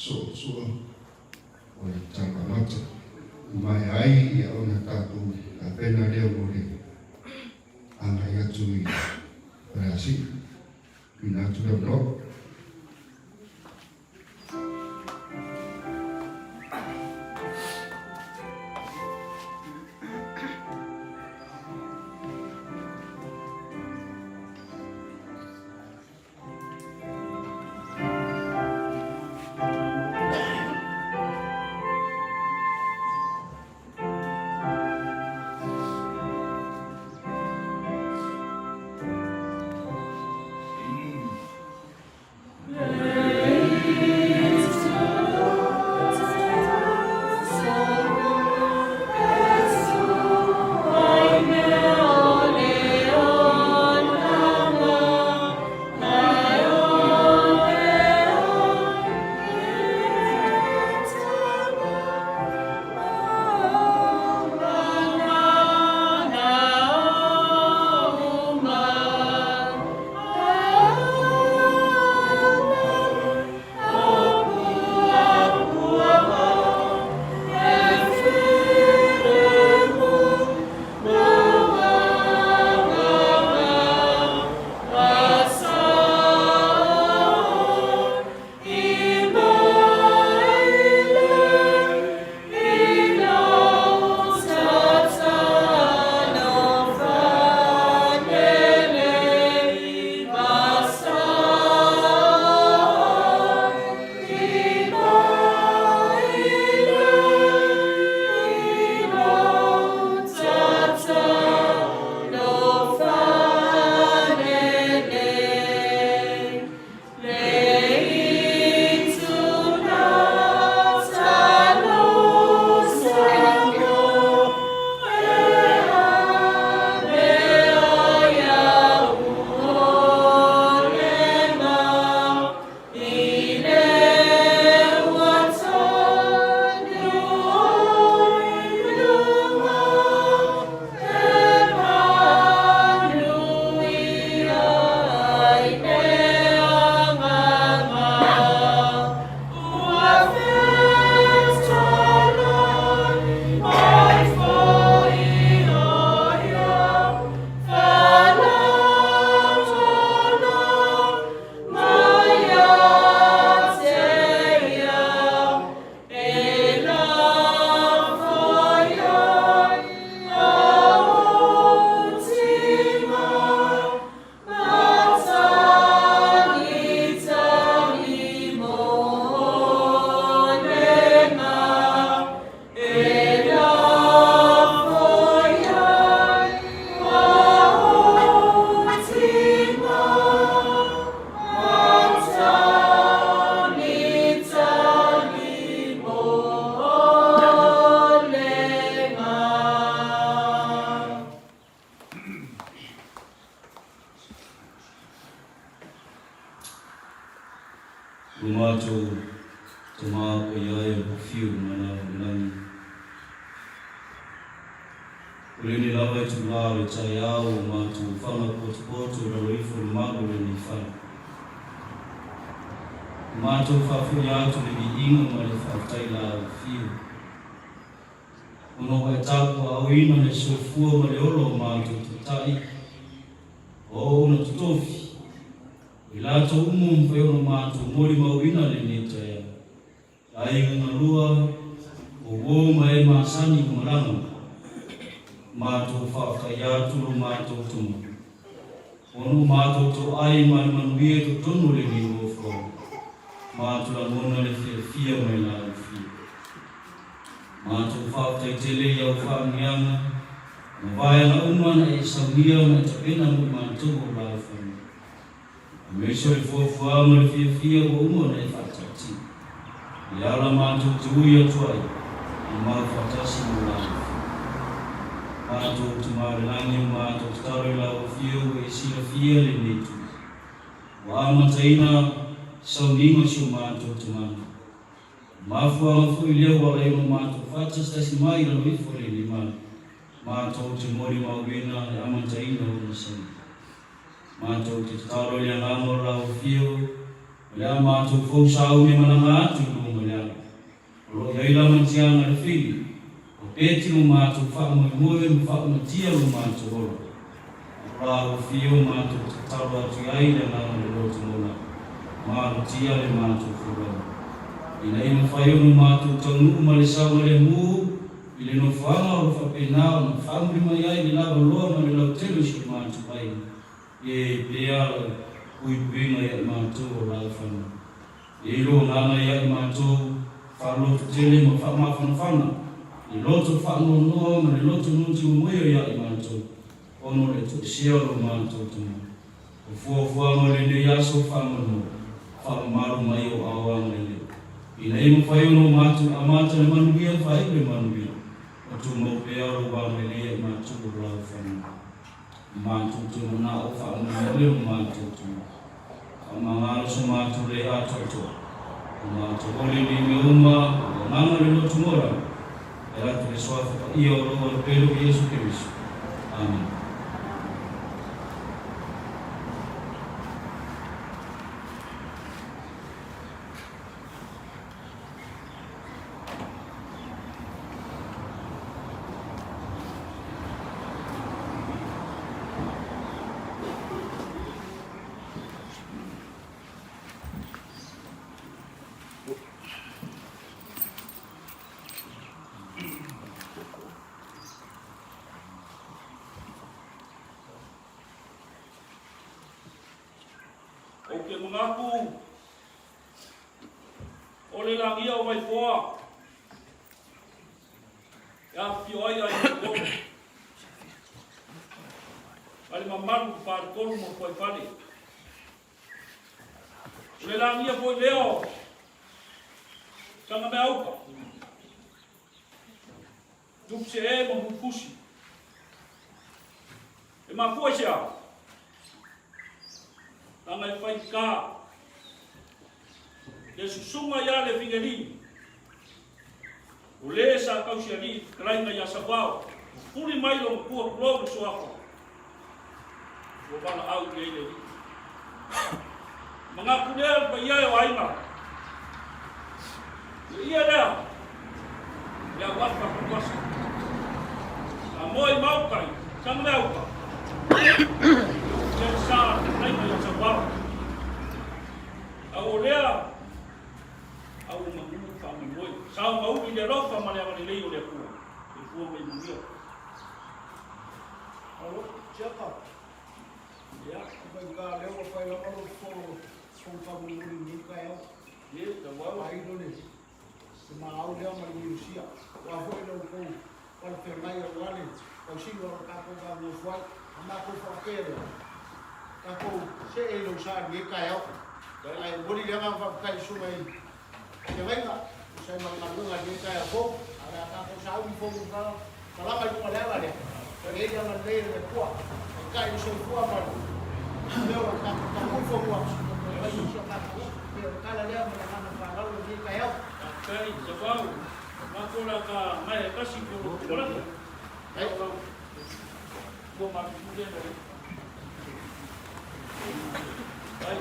so o le takamata mai ai ia ona tātou a pena leo o le anga ia tui Rasi pina tu le blog Lumato toma koyai fiu mana nang ulini lava tu lava chayao matu fana potpoto rolifu magu ni fana matu fafu yatu ni inga mali fatai la fiu uno waitaku awina ne sofua mali olo matu tutai o una tutofi ilato mfeo matu moli mawina lenita ya ai ngalua owo mai masani kumalanga matu fakayatu matu tumu onu matu to ai mai manuie to tonu le ngofo matu la mona le fia mai la fia matu fakaytele ya ufamiana mvaya na umana isabia na tapena matu la fia Mesho ifofu ama fia wa umo na ifatati. Yala matu tuya tuai. Imafatasi mulamu. Matu tumarelangi matu tutaro la ufio isila fia linitu. Wa ama taina saunima shu matu tumana. Mafu amafu ilia wala ino matu fatas tasi mai la wifo linimana. Matu tumori mawina ama taina unasani. Matu tutaro ya ngamo la ufio ya matu fo sau ni malanga tu lo ia ila mantianga le fili o peti lo mato fa mo mo fa mo tia lo mato lo ra o fio mato talo atu ai le na lo tona ma tia le mato furo ina ina fa yo no mato tonu ma le sa le mu ile no fa o fa pena no fa mo mai ai le la lo ma le lo telo shi mato pai e pea kui pina ya mato la fa ilo nana ya mato falo tele mo fa ma fana i loto fa no ma le loto no tu mo ya mato ono le tu sia lo mato tu o fo mo le ya so fa mo fa maru mai o awang le ina i mo fa yo no mato amata le manu ya fa i le manu ya o tu mo pe o ba le ya mato la fa mato tu na o fa mo le mato tu amanga so mato le atoto mato ole ni meuma nana le loto mora era tu so fa io lo pelo Yesu Kristo amen. Oke mengaku oleh lagi au mai poa ya pioi ai ko ali mamar par ko mo foi pali oleh lagi au foi leo kanga me auka dukse e mo fusi e ma fuasia Angai fai ka le susunga ya le fingeri o le sa kausia ni krai mai asa wao puli mai lo ku blog so ako o bana au le le manga kuler pa ia o aima ia da ya wa pa kuasa amoi mau kai sang mau ka sa ai mai asa wao au lea au mangu fa mi moi sa mau ni le rofa ma le le o le ku e fu me mundio alo chapa ya ba ga le o fa la malo fo fa mu ni ka yo ye da wa ai do ne ma au le ma ni sia wa fo le ko pa te mai o wale o si lo ka ko ga no fo ma ko fa kero kako se e lo sa ni ka yo ai boli le ma fa kai su mai ke venga se ma ma no ga ni ka yo ala ka ko sa u fo ka la ma ko le va le ke ya ma le le ko kai su ko ma le wa ka ko fo ko ai su ka ko ka la le ma ka ma fa lo ni ka yo kai se va ma ko la ka mai ka si ko la ai ko ma ku de ai